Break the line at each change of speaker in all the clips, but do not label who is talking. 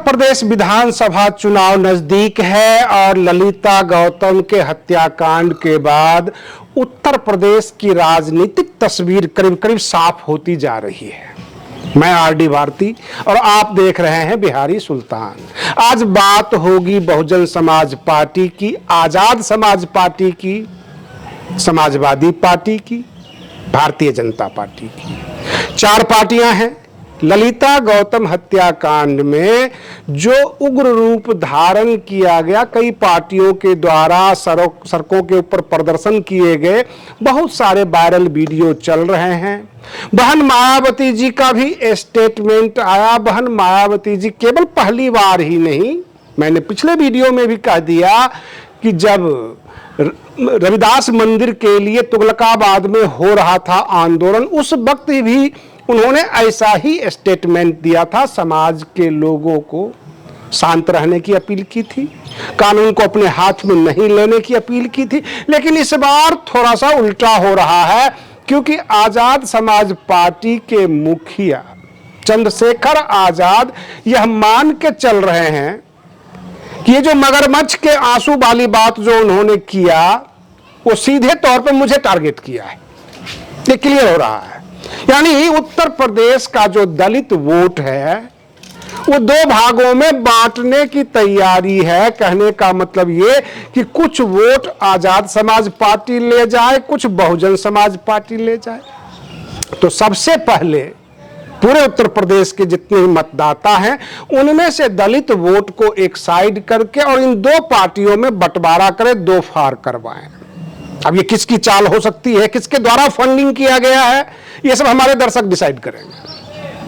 प्रदेश विधानसभा चुनाव नजदीक है और ललिता गौतम के हत्याकांड के बाद उत्तर प्रदेश की राजनीतिक तस्वीर करीब करीब साफ होती जा रही है। मैं आरडी भारती और आप देख रहे हैं बिहारी सुल्तान। आज बात होगी बहुजन समाज पार्टी की, आजाद समाज पार्टी की, समाजवादी पार्टी की, भारतीय जनता पार्टी की। चार पार्टियां हैं। ललिता गौतम हत्याकांड में जो उग्र रूप धारण किया गया, कई पार्टियों के द्वारा सड़कों के ऊपर प्रदर्शन किए गए, बहुत सारे वायरल वीडियो चल रहे हैं। बहन मायावती जी का भी स्टेटमेंट आया। बहन मायावती जी केवल पहली बार ही नहीं, मैंने पिछले वीडियो में भी कह दिया कि जब रविदास मंदिर के लिए तुगलकाबाद में हो रहा था आंदोलन, उस वक्त भी उन्होंने ऐसा ही स्टेटमेंट दिया था। समाज के लोगों को शांत रहने की अपील की थी, कानून को अपने हाथ में नहीं लेने की अपील की थी। लेकिन इस बार थोड़ा सा उल्टा हो रहा है, क्योंकि आजाद समाज पार्टी के मुखिया चंद्रशेखर आजाद यह मान के चल रहे हैं कि ये जो मगरमच्छ के आंसू वाली बात जो उन्होंने किया, वो सीधे तौर पर मुझे टारगेट किया है। ये क्लियर हो रहा है। यानी उत्तर प्रदेश का जो दलित वोट है वो दो भागों में बांटने की तैयारी है। कहने का मतलब ये कि कुछ वोट आजाद समाज पार्टी ले जाए, कुछ बहुजन समाज पार्टी ले जाए। तो सबसे पहले पूरे उत्तर प्रदेश के जितने मतदाता हैं उनमें से दलित वोट को एक साइड करके और इन दो पार्टियों में बंटवारा करें, दो फाड़ करवाएं। अब ये किसकी चाल हो सकती है, किसके द्वारा फंडिंग किया गया है, ये सब हमारे दर्शक डिसाइड करेंगे।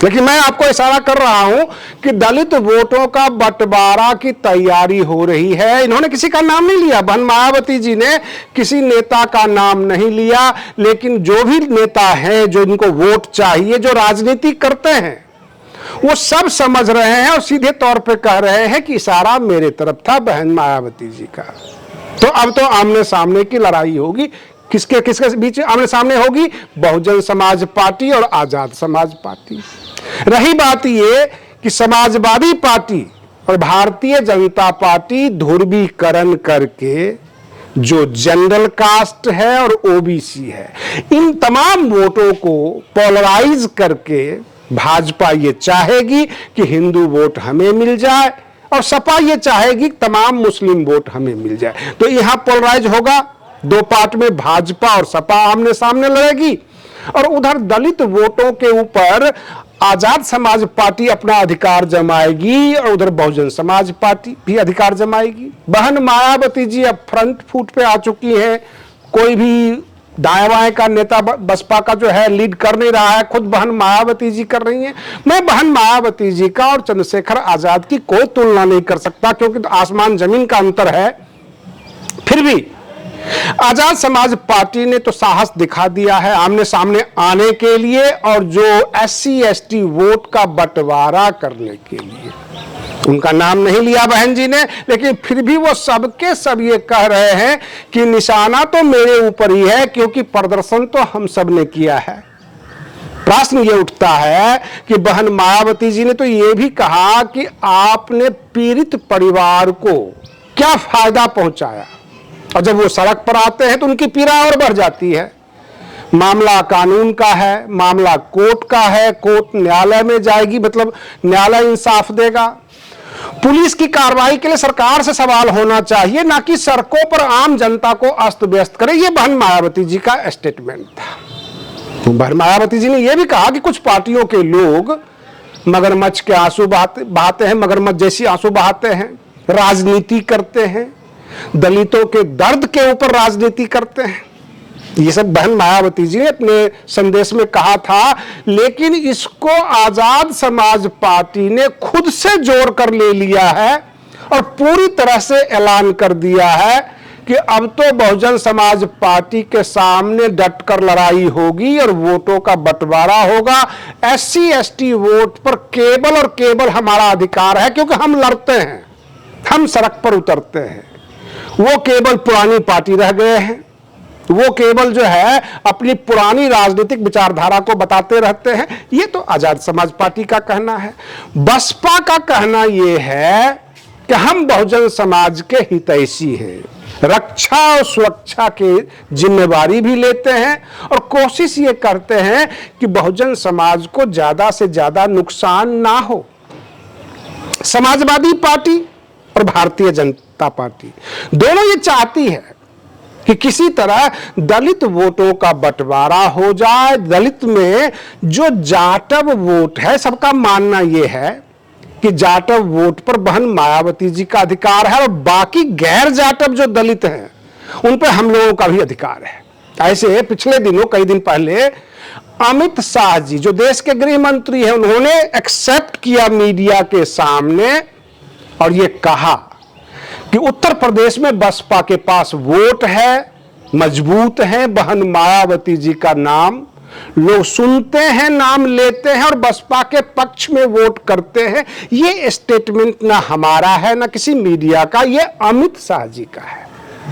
लेकिन मैं आपको इशारा कर रहा हूं कि दलित वोटों का बंटवारा की तैयारी हो रही है। इन्होंने किसी का नाम नहीं लिया, बहन मायावती जी ने किसी नेता का नाम नहीं लिया, लेकिन जो भी नेता हैं, जो इनको वोट चाहिए, जो राजनीति करते हैं, वो सब समझ रहे हैं और सीधे तौर पे कह रहे हैं कि इशारा मेरे तरफ था, बहन मायावती जी का। तो अब तो आमने सामने की लड़ाई होगी। किसके किसके बीच आमने सामने होगी? बहुजन समाज पार्टी और आजाद समाज पार्टी। रही बात ये कि समाजवादी पार्टी और भारतीय जनता पार्टी ध्रुवीकरण करके जो जनरल कास्ट है और ओबीसी है, इन तमाम वोटों को पोलराइज करके भाजपा ये चाहेगी कि हिंदू वोट हमें मिल जाए और सपा ये चाहेगी तमाम मुस्लिम वोट हमें मिल जाए। तो यहां पोलराइज होगा, दो पार्ट में भाजपा और सपा आमने सामने लड़ेगी और उधर दलित वोटों के ऊपर आजाद समाज पार्टी अपना अधिकार जमाएगी और उधर बहुजन समाज पार्टी भी अधिकार जमाएगी। बहन मायावती जी अब फ्रंट फुट पे आ चुकी हैं। कोई भी दाएं बाएं का नेता बसपा का जो है लीड कर नहीं रहा है, खुद बहन मायावती जी कर रही हैं। मैं बहन मायावती जी का और चंद्रशेखर आजाद की कोई तुलना नहीं कर सकता, क्योंकि आसमान जमीन का अंतर है। फिर भी आजाद समाज पार्टी ने तो साहस दिखा दिया है आमने सामने आने के लिए और जो SC ST वोट का बंटवारा करने के लिए। उनका नाम नहीं लिया बहन जी ने, लेकिन फिर भी वो सबके सब ये कह रहे हैं कि निशाना तो मेरे ऊपर ही है, क्योंकि प्रदर्शन तो हम सब ने किया है। प्रश्न ये उठता है कि बहन मायावती जी ने तो ये भी कहा कि आपने पीड़ित परिवार को क्या फायदा पहुंचाया, और जब वो सड़क पर आते हैं तो उनकी पीड़ा और बढ़ जाती है। मामला कानून का है, मामला कोर्ट का है, कोर्ट न्यायालय में जाएगी, मतलब न्यायालय इंसाफ देगा। पुलिस की कार्रवाई के लिए सरकार से सवाल होना चाहिए, ना कि सड़कों पर आम जनता को अस्त व्यस्त करे। ये बहन मायावती जी का स्टेटमेंट था। तो बहन मायावती जी ने यह भी कहा कि कुछ पार्टियों के लोग मगरमच्छ के आंसू बहाते हैं, मगरमच्छ जैसी आंसू बहाते हैं, राजनीति करते हैं, दलितों के दर्द के ऊपर राजनीति करते हैं। ये सब बहन मायावती जी ने अपने संदेश में कहा था। लेकिन इसको आजाद समाज पार्टी ने खुद से जोड़ कर ले लिया है और पूरी तरह से ऐलान कर दिया है कि अब तो बहुजन समाज पार्टी के सामने डटकर लड़ाई होगी और वोटों का बंटवारा होगा। SC ST वोट पर केवल और केवल हमारा अधिकार है, क्योंकि हम लड़ते हैं, हम सड़क पर उतरते हैं। वो केवल पुरानी पार्टी रह गए हैं। वो केवल जो है अपनी पुरानी राजनीतिक विचारधारा को बताते रहते हैं। ये तो आजाद समाज पार्टी का कहना है। बसपा का कहना ये है कि हम बहुजन समाज के हितैषी हैं, रक्षा और सुरक्षा की जिम्मेवारी भी लेते हैं और कोशिश ये करते हैं कि बहुजन समाज को ज्यादा से ज्यादा नुकसान ना हो। समाजवादी पार्टी और भारतीय जनता पार्टी दोनों ये चाहती है कि किसी तरह दलित वोटों का बंटवारा हो जाए। दलित में जो जाटव वोट है, सबका मानना यह है कि जाटव वोट पर बहन मायावती जी का अधिकार है और बाकी गैर जाटव जो दलित हैं उन पर हम लोगों का भी अधिकार है। ऐसे पिछले दिनों, कई दिन पहले अमित शाह जी जो देश के गृह मंत्री हैं, उन्होंने एक्सेप्ट किया मीडिया के सामने और ये कहा कि उत्तर प्रदेश में बसपा के पास वोट है, मजबूत है। बहन मायावती जी का नाम लोग सुनते हैं, नाम लेते हैं और बसपा के पक्ष में वोट करते हैं। ये स्टेटमेंट ना हमारा है ना किसी मीडिया का, ये अमित शाह जी का है,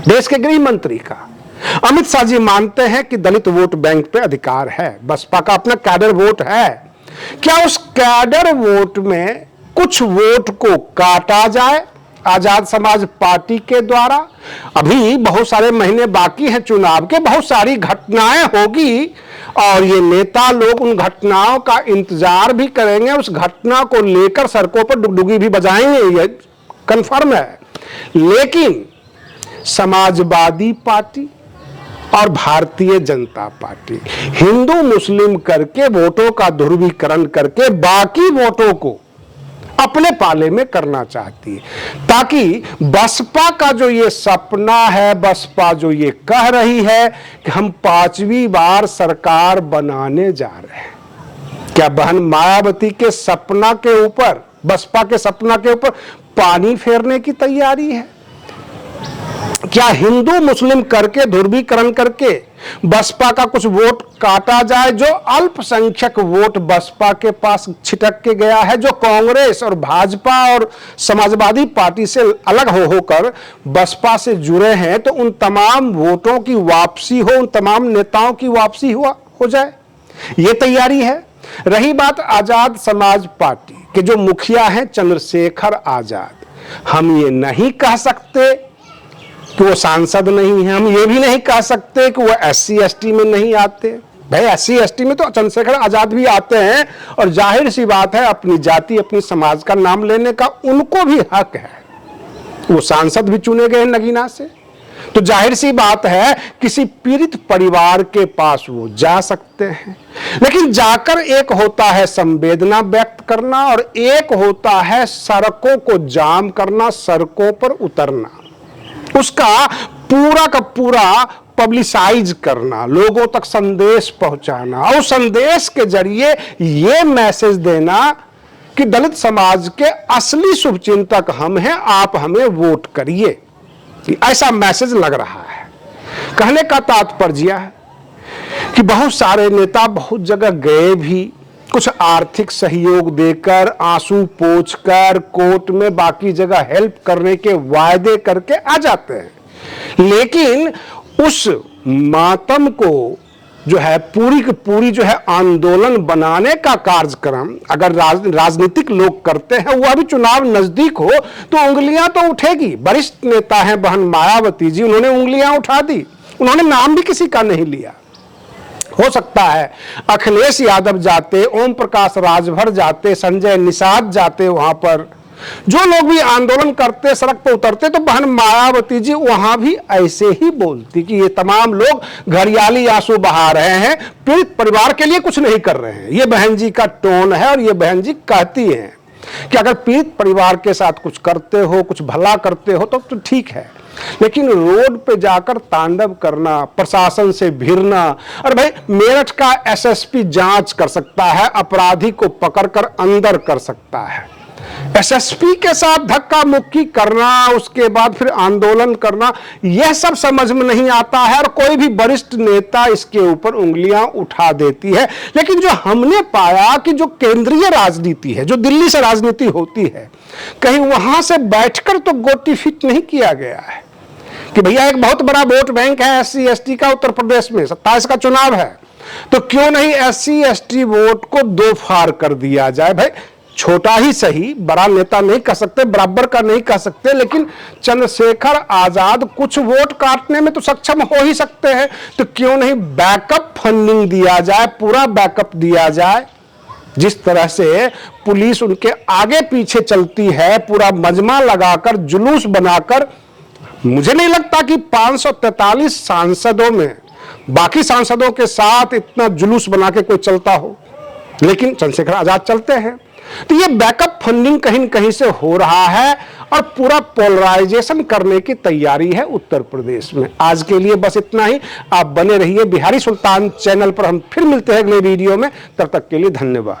देश के गृह मंत्री का। अमित शाह जी मानते हैं कि दलित वोट बैंक पे अधिकार है, बसपा का अपना कैडर वोट है। क्या उस कैडर वोट में कुछ वोट को काटा जाए आजाद समाज पार्टी के द्वारा? अभी बहुत सारे महीने बाकी हैं चुनाव के, बहुत सारी घटनाएं होगी और ये नेता लोग उन घटनाओं का इंतजार भी करेंगे, उस घटना को लेकर सड़कों पर डुगडुगी भी बजाएंगे, ये कंफर्म है। लेकिन समाजवादी पार्टी और भारतीय जनता पार्टी हिंदू मुस्लिम करके वोटों का ध्रुवीकरण करके बाकी वोटों को अपने पाले में करना चाहती है, ताकि बसपा का जो ये सपना है, बसपा जो ये कह रही है कि हम 5वीं बार सरकार बनाने जा रहे हैं, क्या बहन मायावती के सपना के ऊपर, बसपा के सपना के ऊपर पानी फेरने की तैयारी है? क्या हिंदू मुस्लिम करके ध्रुवीकरण करके बसपा का कुछ वोट काटा जाए? जो अल्पसंख्यक वोट बसपा के पास छिटक के गया है, जो कांग्रेस और भाजपा और समाजवादी पार्टी से अलग होकर बसपा से जुड़े हैं, तो उन तमाम वोटों की वापसी हो, उन तमाम नेताओं की वापसी हो जाए, ये तैयारी है। रही बात आजाद समाज पार्टी के जो मुखिया हैं चंद्रशेखर आजाद, हम ये नहीं कह सकते कि वो सांसद नहीं है, हम ये भी नहीं कह सकते कि वो SC ST में नहीं आते। भाई SC ST में तो चंद्रशेखर आजाद भी आते हैं और जाहिर सी बात है अपनी जाति अपनी समाज का नाम लेने का उनको भी हक है। वो सांसद भी चुने गए नगीना से, तो जाहिर सी बात है किसी पीड़ित परिवार के पास वो जा सकते हैं। लेकिन जाकर एक होता है संवेदना व्यक्त करना और एक होता है सड़कों को जाम करना, सड़कों पर उतरना, उसका पूरा का पूरा पब्लिसाइज करना, लोगों तक संदेश पहुंचाना और संदेश के जरिए ये मैसेज देना कि दलित समाज के असली शुभचिंतक हम हैं, आप हमें वोट करिए। ऐसा मैसेज लग रहा है। कहने का तात्पर्य है कि बहुत सारे नेता बहुत जगह गए भी, कुछ आर्थिक सहयोग देकर, आंसू पोंछकर, कोर्ट में बाकी जगह हेल्प करने के वायदे करके आ जाते हैं, लेकिन उस मातम को जो है पूरी की पूरी जो है आंदोलन बनाने का कार्यक्रम अगर राजनीतिक लोग करते हैं, वो अभी चुनाव नजदीक हो तो उंगलियां तो उठेगी। वरिष्ठ नेता हैं बहन मायावती जी, उन्होंने उंगलियां उठा दी, उन्होंने नाम भी किसी का नहीं लिया। हो सकता है अखिलेश यादव जाते, ओम प्रकाश राजभर जाते, संजय निषाद जाते, वहां पर जो लोग भी आंदोलन करते, सड़क पर उतरते, तो बहन मायावती जी वहां भी ऐसे ही बोलती कि ये तमाम लोग घड़ियाली आंसू बहा रहे हैं, पीड़ित परिवार के लिए कुछ नहीं कर रहे हैं। ये बहन जी का टोन है और ये बहन जी कहती हैं कि अगर पीड़ित परिवार के साथ कुछ करते हो, कुछ भला करते हो तो ठीक है, लेकिन रोड पे जाकर तांडव करना, प्रशासन से भिड़ना, और भाई मेरठ का SSP जांच कर सकता है, अपराधी को पकड़कर अंदर कर सकता है, SSP के साथ धक्का मुक्की करना, उसके बाद फिर आंदोलन करना, यह सब समझ में नहीं आता है और कोई भी वरिष्ठ नेता इसके ऊपर उंगलियां उठा देती है। लेकिन जो हमने पाया कि जो केंद्रीय राजनीति है, जो दिल्ली से राजनीति होती है, कहीं वहां से बैठकर तो गोटी फिट नहीं किया गया है कि भैया एक बहुत बड़ा वोट बैंक है SC ST का उत्तर प्रदेश में, 27 का चुनाव है, तो क्यों नहीं SC ST वोट को दो फाड़ कर दिया जाए। भाई छोटा ही सही, बड़ा नेता नहीं कह सकते, बराबर का नहीं कह सकते, लेकिन चंद्रशेखर आजाद कुछ वोट काटने में तो सक्षम हो ही सकते हैं, तो क्यों नहीं बैकअप फंडिंग दिया जाए, पूरा बैकअप दिया जाए। जिस तरह से पुलिस उनके आगे पीछे चलती है, पूरा मजमा लगाकर, जुलूस बनाकर, मुझे नहीं लगता कि 543 सांसदों में बाकी सांसदों के साथ इतना जुलूस बना के कोई चलता हो, लेकिन चंद्रशेखर आजाद चलते हैं। तो ये बैकअप फंडिंग कहीं न कहीं से हो रहा है और पूरा पोलराइजेशन करने की तैयारी है उत्तर प्रदेश में। आज के लिए बस इतना ही। आप बने रहिए बिहारी सुल्तान चैनल पर। हम फिर मिलते हैं अगले वीडियो में, तब तक के लिए धन्यवाद।